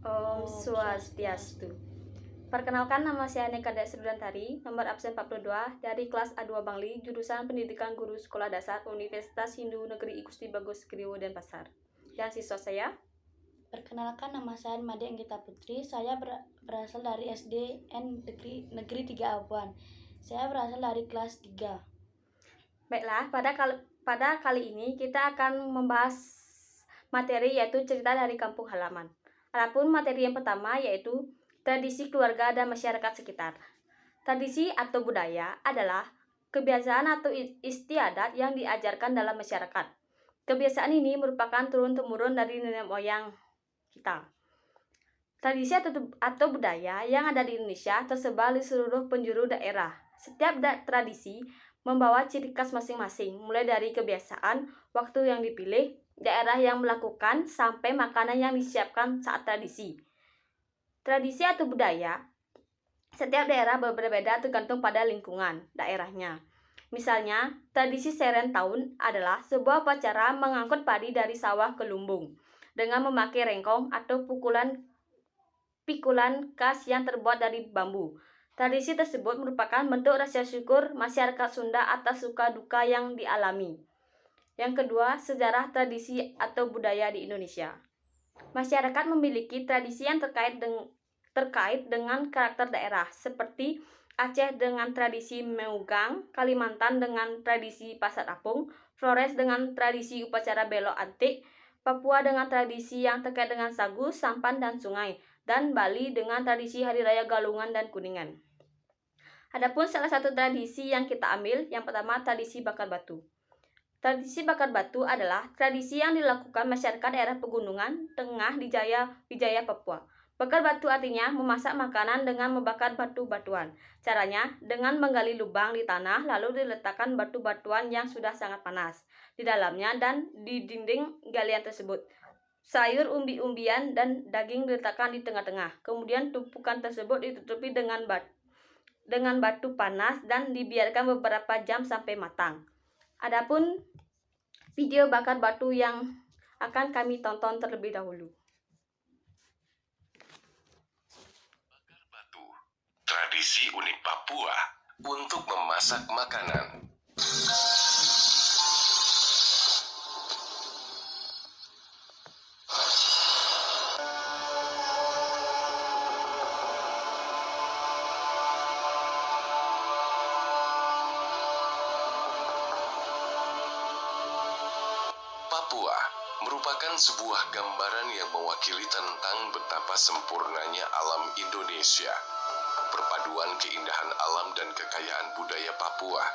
Om Swastiastu. Perkenalkan, nama saya Neka Sudantari, nomor absen 42 dari kelas A2 Bangli, jurusan Pendidikan Guru Sekolah Dasar Universitas Hindu Negeri Igusti Bagus Kriwo Denpasar. Dan siswa saya, perkenalkan, nama saya Made Anggita Putri. Saya berasal dari SDN Negeri 3 Abuan. Saya berasal dari kelas 3. Baiklah, pada kali ini kita akan membahas materi yaitu cerita dari kampung halaman. Adapun materi yang pertama yaitu tradisi keluarga dan masyarakat sekitar. Tradisi atau budaya adalah kebiasaan atau istiadat yang diajarkan dalam masyarakat. Kebiasaan ini merupakan turun-temurun dari nenek moyang kita. Tradisi atau budaya yang ada di Indonesia tersebar di seluruh penjuru daerah. Setiap tradisi membawa ciri khas masing-masing, mulai dari kebiasaan, waktu yang dipilih, daerah yang melakukan, sampai makanan yang disiapkan saat tradisi. Tradisi atau budaya, setiap daerah berbeda tergantung pada lingkungan daerahnya. Misalnya, tradisi seren tahun adalah sebuah upacara mengangkut padi dari sawah ke lumbung dengan memakai rengkong atau pikulan khas yang terbuat dari bambu. Tradisi tersebut merupakan bentuk rasa syukur masyarakat Sunda atas suka duka yang dialami. Yang kedua, sejarah tradisi atau budaya di Indonesia. Masyarakat memiliki tradisi yang terkait dengan karakter daerah, seperti Aceh dengan tradisi Meugang, Kalimantan dengan tradisi Pasar Apung, Flores dengan tradisi upacara belok antik, Papua dengan tradisi yang terkait dengan sagu, sampan, dan sungai, dan Bali dengan tradisi Hari Raya Galungan dan Kuningan. Adapun salah satu tradisi yang kita ambil, yang pertama tradisi bakar batu. Tradisi bakar batu adalah tradisi yang dilakukan masyarakat daerah pegunungan tengah di Wijaya Papua. Bakar batu artinya memasak makanan dengan membakar batu-batuan. Caranya dengan menggali lubang di tanah lalu diletakkan batu-batuan yang sudah sangat panas di dalamnya dan di dinding galian tersebut. Sayur umbi-umbian dan daging diletakkan di tengah-tengah. Kemudian tumpukan tersebut ditutupi dengan batu panas dan dibiarkan beberapa jam sampai matang. Adapun video bakar batu yang akan kami tonton terlebih dahulu. Bakar batu, tradisi unik Papua untuk memasak makanan. Papua merupakan sebuah gambaran yang mewakili tentang betapa sempurnanya alam Indonesia. Perpaduan keindahan alam dan kekayaan budaya Papua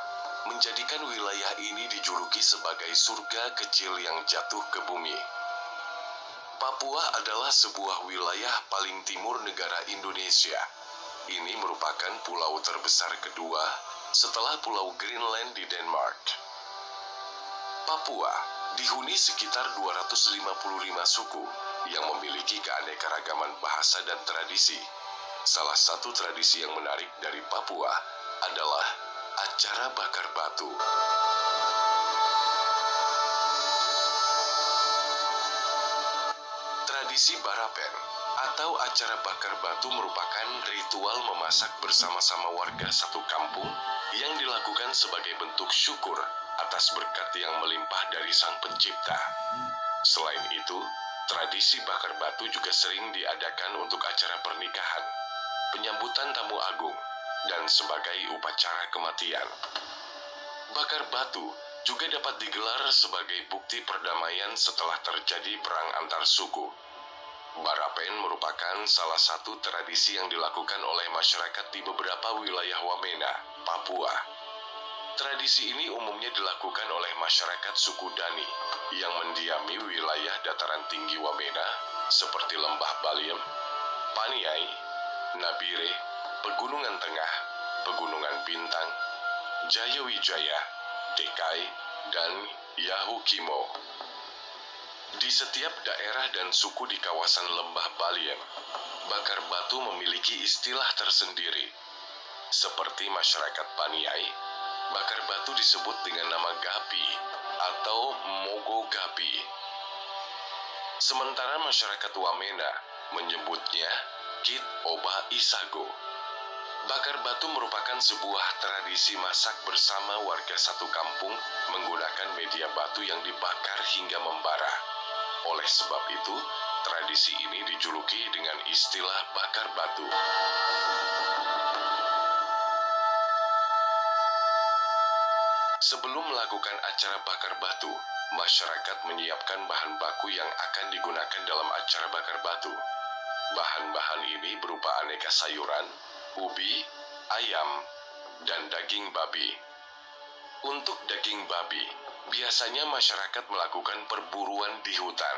menjadikan wilayah ini dijuluki sebagai surga kecil yang jatuh ke bumi. Papua adalah sebuah wilayah paling timur negara Indonesia. Ini merupakan pulau terbesar kedua setelah Pulau Greenland di Denmark. Papua dihuni sekitar 255 suku yang memiliki keanekaragaman bahasa dan tradisi. Salah satu tradisi yang menarik dari Papua adalah acara bakar batu. Tradisi Barapen atau acara bakar batu merupakan ritual memasak bersama-sama warga satu kampung yang dilakukan sebagai bentuk syukur atas berkat yang melimpah dari Sang Pencipta. Selain itu, tradisi bakar batu juga sering diadakan untuk acara pernikahan, penyambutan tamu agung, dan sebagai upacara kematian. Bakar batu juga dapat digelar sebagai bukti perdamaian setelah terjadi perang antar suku. Barapen merupakan salah satu tradisi yang dilakukan oleh masyarakat di beberapa wilayah Wamena, Papua. Tradisi ini umumnya dilakukan oleh masyarakat suku Dani yang mendiami wilayah dataran tinggi Wamena seperti Lembah Baliem, Paniai, Nabire, Pegunungan Tengah, Pegunungan Bintang, Jayawijaya, Dekai, dan Yahukimo. Di setiap daerah dan suku di kawasan Lembah Baliem, bakar batu memiliki istilah tersendiri. Seperti masyarakat Paniai, bakar batu disebut dengan nama gapi atau mogo gapi. Sementara masyarakat Wamena menyebutnya Kit Oba Isago. Bakar batu merupakan sebuah tradisi masak bersama warga satu kampung menggunakan media batu yang dibakar hingga membara. Oleh sebab itu, tradisi ini dijuluki dengan istilah bakar batu. Sebelum melakukan acara bakar batu, masyarakat menyiapkan bahan baku yang akan digunakan dalam acara bakar batu. Bahan-bahan ini berupa aneka sayuran, ubi, ayam, dan daging babi. Untuk daging babi, biasanya masyarakat melakukan perburuan di hutan.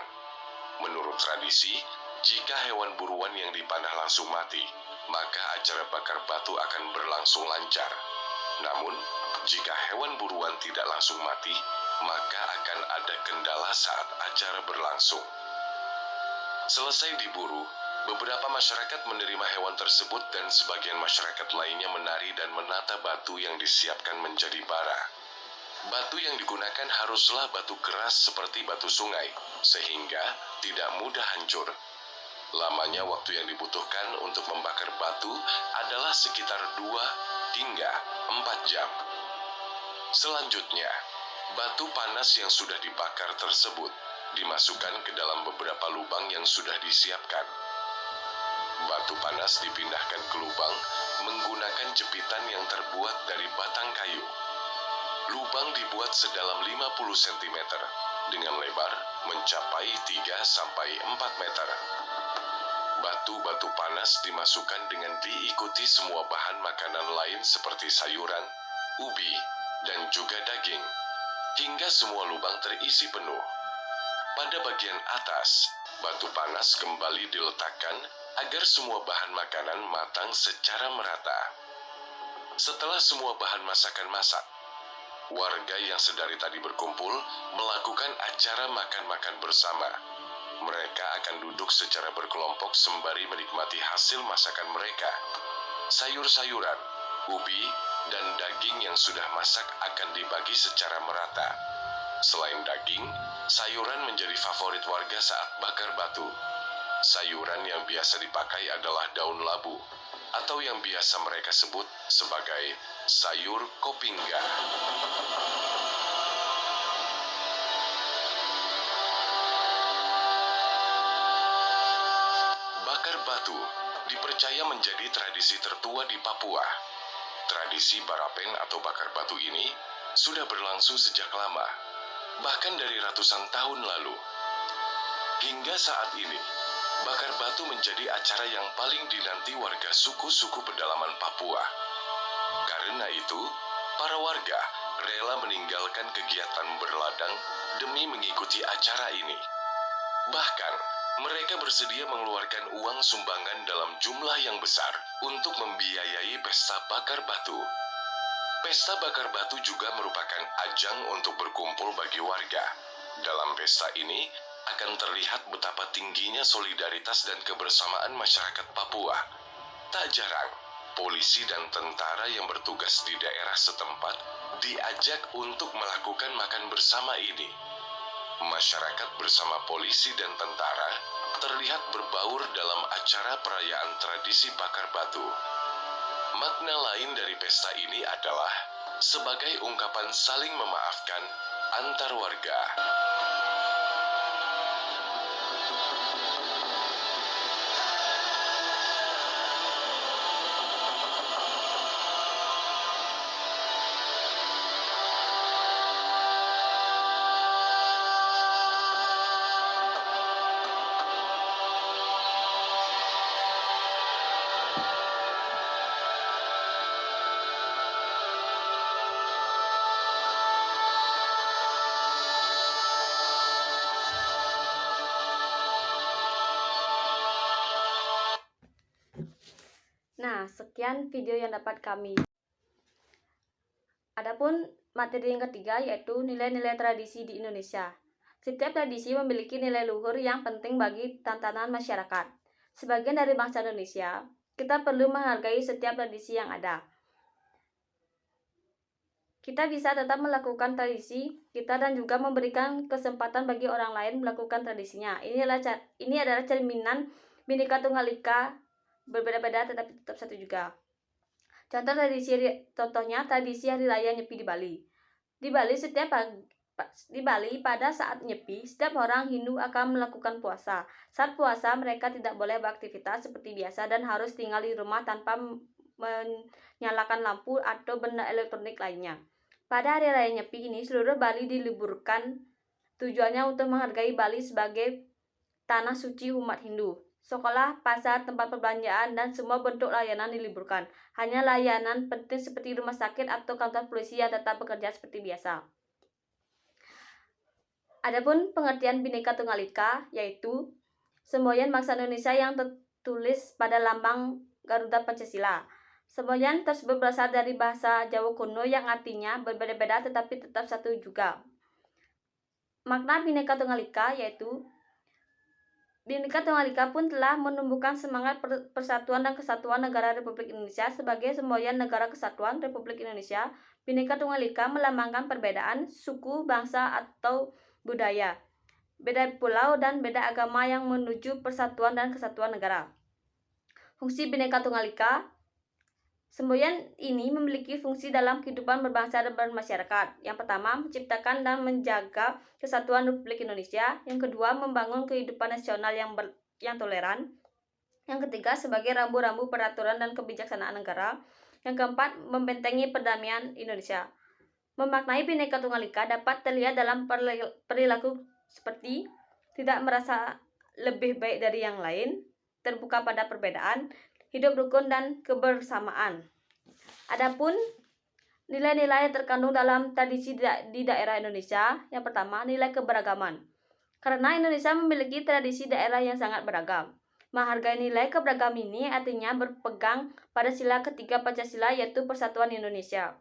Menurut tradisi, jika hewan buruan yang dipanah langsung mati, maka acara bakar batu akan berlangsung lancar. Namun, jika hewan buruan tidak langsung mati, maka akan ada kendala saat acara berlangsung. Selesai diburu, beberapa masyarakat menerima hewan tersebut dan sebagian masyarakat lainnya menari dan menata batu yang disiapkan menjadi bara. Batu yang digunakan haruslah batu keras seperti batu sungai, sehingga tidak mudah hancur. Lamanya waktu yang dibutuhkan untuk membakar batu adalah sekitar 2 hingga 4 jam. Selanjutnya, batu panas yang sudah dibakar tersebut dimasukkan ke dalam beberapa lubang yang sudah disiapkan. Batu panas dipindahkan ke lubang menggunakan jepitan yang terbuat dari batang kayu. Lubang dibuat sedalam 50 cm dengan lebar mencapai 3-4 meter. Batu-batu panas dimasukkan dengan diikuti semua bahan makanan lain seperti sayuran, ubi, dan juga daging, hingga semua lubang terisi penuh. Pada bagian atas, batu panas kembali diletakkan agar semua bahan makanan matang secara merata. Setelah semua bahan masakan masak, warga yang sedari tadi berkumpul melakukan acara makan-makan bersama. Mereka akan duduk secara berkelompok sembari menikmati hasil masakan mereka. Sayur-sayuran, ubi, dan daging yang sudah masak akan dibagi secara merata. Selain daging, sayuran menjadi favorit warga saat bakar batu. Sayuran yang biasa dipakai adalah daun labu, atau yang biasa mereka sebut sebagai sayur kopingga. Bakar batu dipercaya menjadi tradisi tertua di Papua. Tradisi barapen atau bakar batu ini sudah berlangsung sejak lama, bahkan dari ratusan tahun lalu. Hingga saat ini, bakar batu menjadi acara yang paling dinanti warga suku-suku pedalaman Papua. Karena itu, para warga rela meninggalkan kegiatan berladang demi mengikuti acara ini. Bahkan, mereka bersedia mengeluarkan uang sumbangan dalam jumlah yang besar untuk membiayai pesta bakar batu. Pesta bakar batu juga merupakan ajang untuk berkumpul bagi warga. Dalam pesta ini akan terlihat betapa tingginya solidaritas dan kebersamaan masyarakat Papua. Tak jarang, polisi dan tentara yang bertugas di daerah setempat diajak untuk melakukan makan bersama ini. Masyarakat bersama polisi dan tentara terlihat berbaur dalam acara perayaan tradisi bakar batu. Makna lain dari pesta ini adalah sebagai ungkapan saling memaafkan antar warga. Nah, sekian video yang dapat kami. Adapun materi yang ketiga yaitu nilai-nilai tradisi di Indonesia. Setiap tradisi memiliki nilai luhur yang penting bagi tatanan masyarakat. Sebagian dari bangsa Indonesia, kita perlu menghargai setiap tradisi yang ada. Kita bisa tetap melakukan tradisi kita dan juga memberikan kesempatan bagi orang lain melakukan tradisinya. Ini adalah cerminan Bhinneka Tunggal Ika berbeda-beda tetapi tetap satu juga. Contohnya tradisi Hari Raya Nyepi di Bali. Di Bali pada saat Nyepi, setiap orang Hindu akan melakukan puasa. Saat puasa mereka tidak boleh beraktivitas seperti biasa dan harus tinggal di rumah tanpa menyalakan lampu atau benda elektronik lainnya. Pada Hari Raya Nyepi ini seluruh Bali diliburkan. Tujuannya untuk menghargai Bali sebagai tanah suci umat Hindu. Sekolah, pasar, tempat perbelanjaan, dan semua bentuk layanan diliburkan. Hanya layanan penting seperti rumah sakit atau kantor polisi yang tetap bekerja seperti biasa. Adapun pengertian Bhinneka Tunggal Ika yaitu semboyan bangsa Indonesia yang tertulis pada lambang Garuda Pancasila. Semboyan tersebut berasal dari bahasa Jawa kuno yang artinya berbeda-beda tetapi tetap satu juga. Makna Bhinneka Tunggal Ika yaitu Bhinneka Tunggal Ika pun telah menumbuhkan semangat persatuan dan kesatuan negara Republik Indonesia sebagai semboyan negara kesatuan Republik Indonesia. Bhinneka Tunggal Ika melambangkan perbedaan suku, bangsa, atau budaya, beda pulau dan beda agama yang menuju persatuan dan kesatuan negara. Fungsi Bhinneka Tunggal Ika. Semboyan ini memiliki fungsi dalam kehidupan berbangsa dan bermasyarakat. Yang pertama, menciptakan dan menjaga kesatuan Republik Indonesia. Yang kedua, membangun kehidupan nasional yang toleran. Yang ketiga, sebagai rambu-rambu peraturan dan kebijaksanaan negara. Yang keempat, membentengi perdamaian Indonesia. Memaknai Bhinneka Tunggal Ika dapat terlihat dalam perilaku seperti tidak merasa lebih baik dari yang lain, terbuka pada perbedaan, hidup rukun dan kebersamaan. Adapun nilai-nilai yang terkandung dalam tradisi di daerah Indonesia, yang pertama, nilai keberagaman. Karena Indonesia memiliki tradisi daerah yang sangat beragam. Menghargai nilai keberagaman ini artinya berpegang pada sila ketiga Pancasila yaitu Persatuan Indonesia.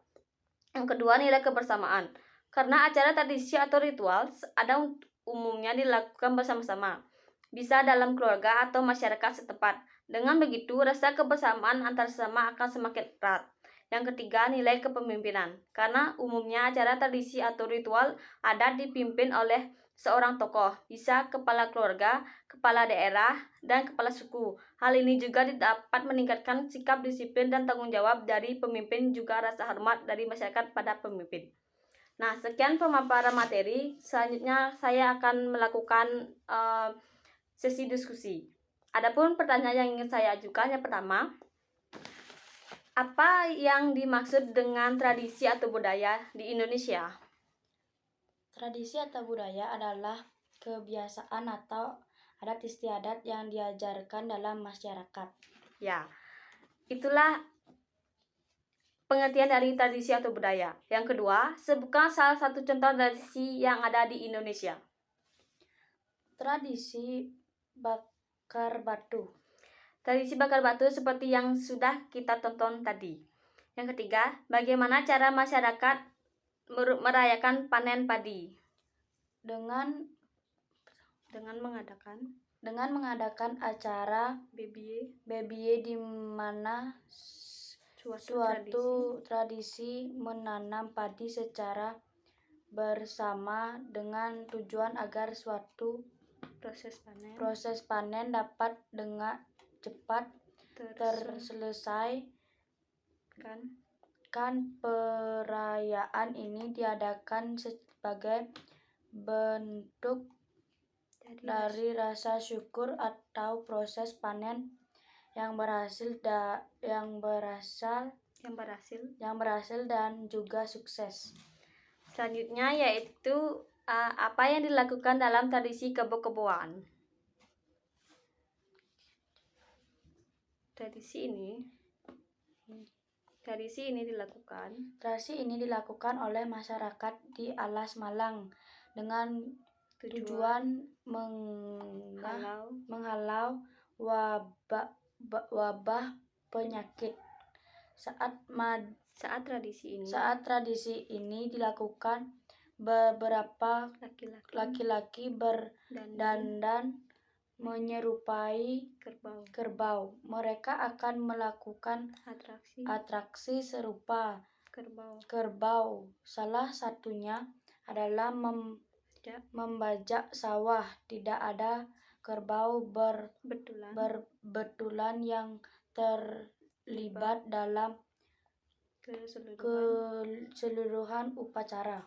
Yang kedua, nilai kebersamaan. Karena acara tradisi atau ritual ada umumnya dilakukan bersama-sama, bisa dalam keluarga atau masyarakat setempat. Dengan begitu, rasa kebersamaan antar sesama akan semakin erat. Yang ketiga, nilai kepemimpinan. Karena umumnya acara tradisi atau ritual adat dipimpin oleh seorang tokoh, bisa kepala keluarga, kepala daerah, dan kepala suku. Hal ini juga dapat meningkatkan sikap disiplin dan tanggung jawab dari pemimpin, juga rasa hormat dari masyarakat pada pemimpin. Nah, sekian pemaparan materi. Selanjutnya saya akan melakukan sesi diskusi. Adapun pertanyaan yang ingin saya ajukan yang pertama, apa yang dimaksud dengan tradisi atau budaya di Indonesia? Tradisi atau budaya adalah kebiasaan atau adat istiadat yang diajarkan dalam masyarakat. Ya, itulah pengertian dari tradisi atau budaya. Yang kedua, sebutkan salah satu contoh tradisi yang ada di Indonesia. Tradisi bakar batu. Tradisi bakar batu seperti yang sudah kita tonton tadi. Yang ketiga, bagaimana cara masyarakat merayakan panen padi? Dengan mengadakan acara bebie di mana suatu tradisi menanam padi secara bersama dengan tujuan agar suatu proses panen dapat dengan cepat terselesai. Perayaan ini diadakan sebagai bentuk dari rasa syukur atau proses panen yang berhasil dan juga sukses. Selanjutnya yaitu apa yang dilakukan dalam tradisi kebo-keboan. Tradisi ini dilakukan oleh masyarakat di Alas Malang dengan tujuan menghalau wabah penyakit. Saat tradisi ini dilakukan, beberapa laki-laki berdandan menyerupai kerbau. Mereka akan melakukan atraksi serupa kerbau. Salah satunya adalah membajak sawah. Tidak ada kerbau Betulan. berbetulan yang terlibat dalam keseluruhan upacara.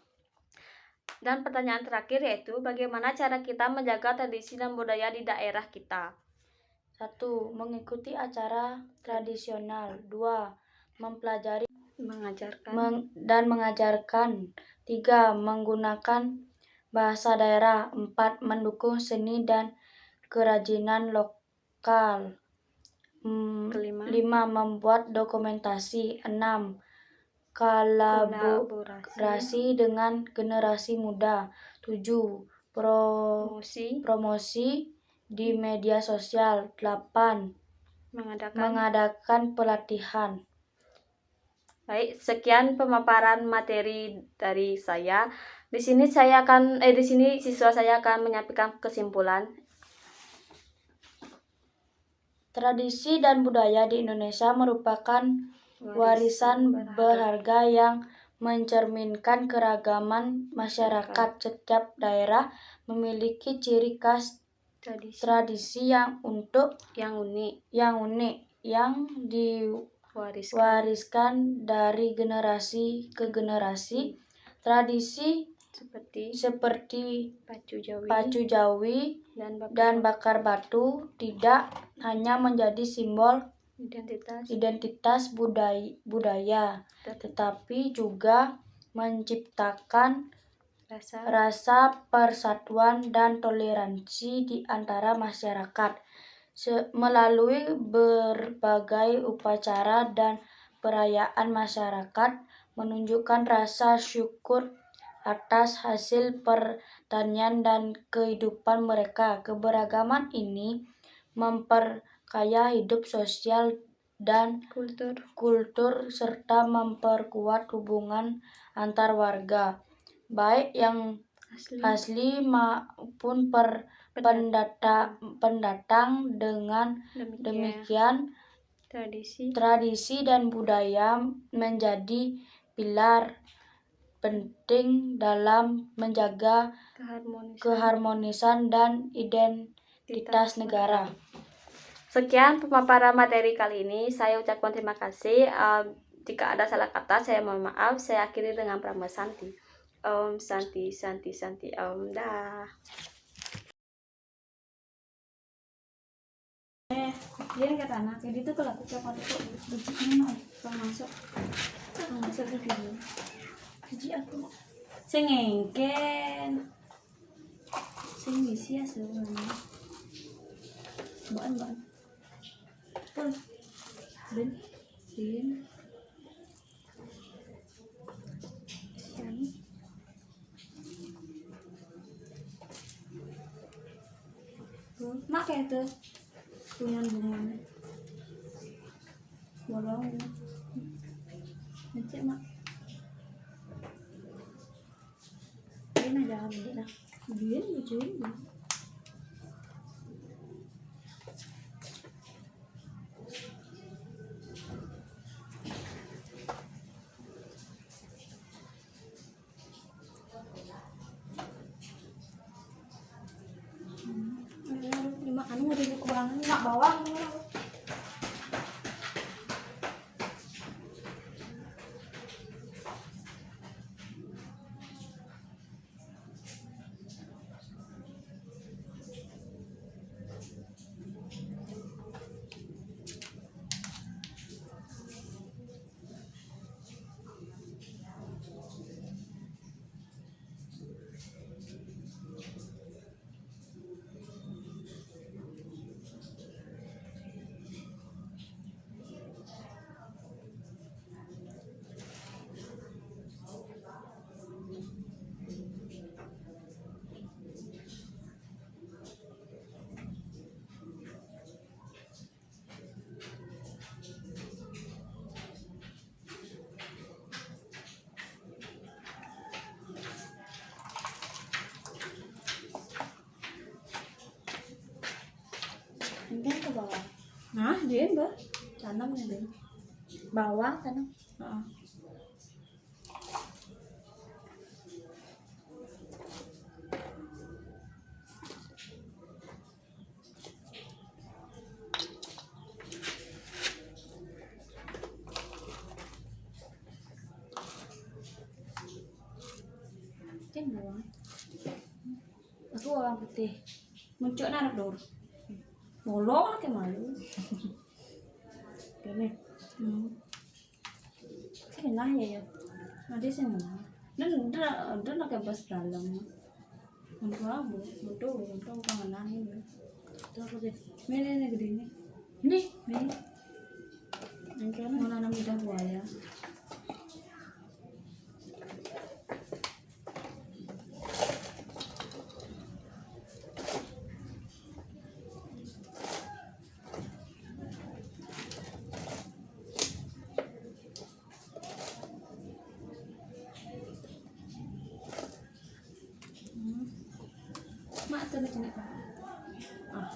Dan pertanyaan terakhir yaitu bagaimana cara kita menjaga tradisi dan budaya di daerah kita? 1. Mengikuti acara tradisional. 2. Mempelajari dan mengajarkan. 3. Menggunakan bahasa daerah. 4. Mendukung seni dan kerajinan lokal. 5. Membuat dokumentasi. 6. Kolaborasi dengan generasi muda. 7. Promosi di media sosial. 8. Mengadakan pelatihan. Baik, sekian pemaparan materi dari saya. Di sini siswa saya akan menyampaikan kesimpulan. Tradisi dan budaya di Indonesia merupakan warisan berharga yang mencerminkan keragaman masyarakat. Setiap daerah memiliki ciri khas tradisi yang unik yang diwariskan dari generasi ke generasi. Tradisi seperti pacu jawi dan bakar batu tidak hanya menjadi simbol identitas budaya, tetapi juga menciptakan rasa persatuan dan toleransi di antara masyarakat. Melalui berbagai upacara dan perayaan, masyarakat menunjukkan rasa syukur atas hasil pertanian dan kehidupan mereka. Keberagaman ini memperkaya hidup sosial dan kultur serta memperkuat hubungan antar warga, baik yang asli maupun pendatang. Dengan demikian, tradisi dan budaya menjadi pilar penting dalam menjaga keharmonisan dan identitas negara. Sekian pemaparan materi kali ini. Saya ucapkan terima kasih. Jika ada salah kata, saya mohon maaf. Saya akhiri dengan Brahma Santi. Om Santi Santi Santi Om. Dah. Dia kata anak, jadi itu kalau aku cakap itu begini masuk ke video. Jadi aku sengengken, sengisi ya sebenarnya. Ban. Pun, bin. Mak kayak tuh punya bunga bolong nanti mak ini jangan beda dia lucuin dimakan nggak ada kekurangan nggak bawang. Ini ke bawah. Nah, dia mbak tanam nih ben. Bawah tanam. bawang putih. Muncul narik dor. Bolong kayak malu. Gini. Senah ya. Ada senah. Dan nak bas dalam. Untuk apa? Untuk panganan ini. Tuh aku deh. Ini gede ini. Nih, Ini hancur. mau nanam lidah buaya. Mak tuh macam apa? Ah.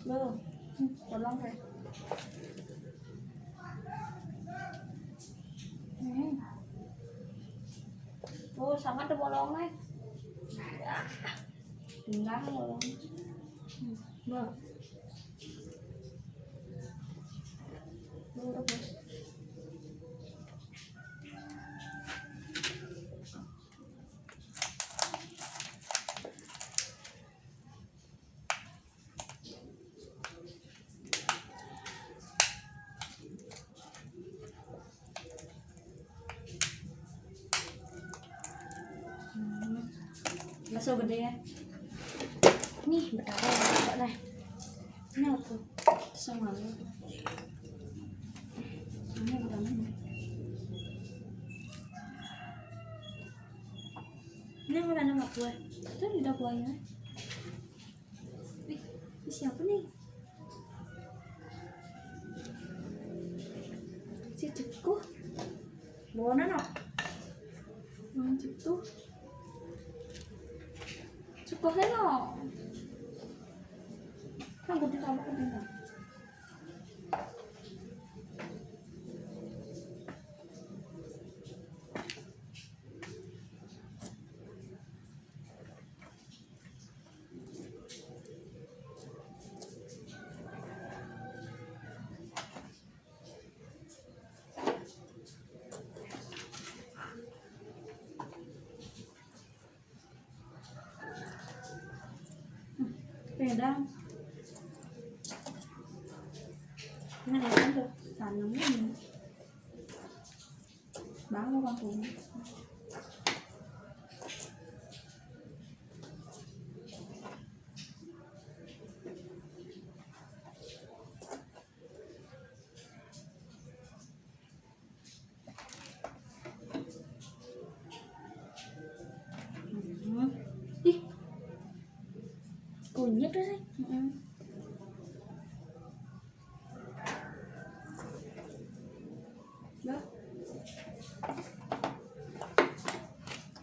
Loh, tolong deh. Oh, sangat ada bolongnya. Tinggal bolong. Bah. Udah, Bos. Bakso gede ya. Nih, betara deh. Ini apa? Sama lu. Ini bukan ini. Ini bukan nama gue. Itu lidah buaya. Ini siapa nih? Si Ceku. Bona no. Ceku. Ceku hello. Kan gue ditambah ke bintang. Pedang. Ini ada tuh tanamnya ini. Bang kampung. Ih, Kunyit tuh sih. dah.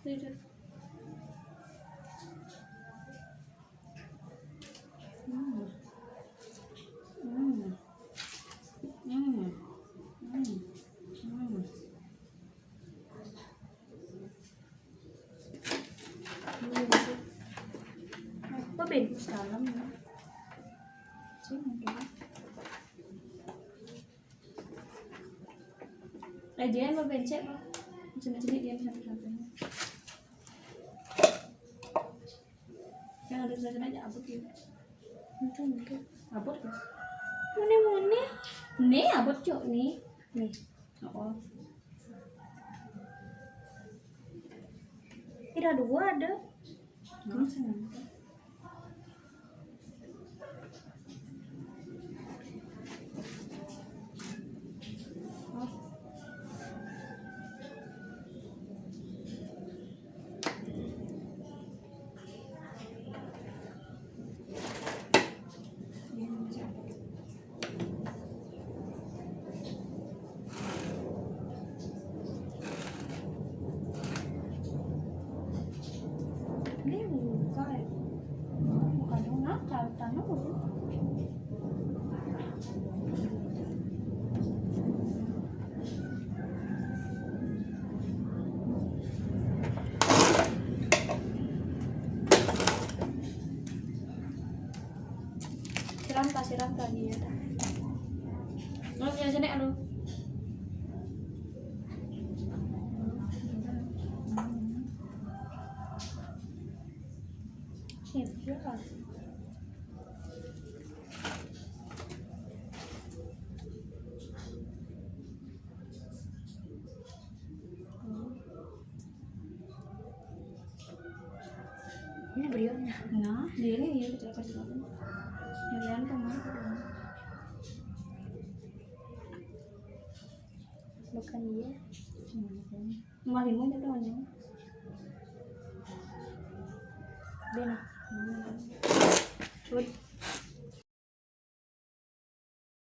Tidur. Apa ben salam ya? Sini dulu. Dia mau bencet loh. Macam-macam dia satu-satunya. Yang ada sana aja abut gitu. Itu. Abut ya? Mune. Nih abut cok nih. Nih. Oh. Ada dua ada. Senang. Ini kasiran tadi ya. Lu punya sini anu. Iya kan. Ini beliaunya. Nah, dia ini ya kita kasih tahu. Yang kemana? Bukan dia. Malimu nya tuh nya. Bena. Coba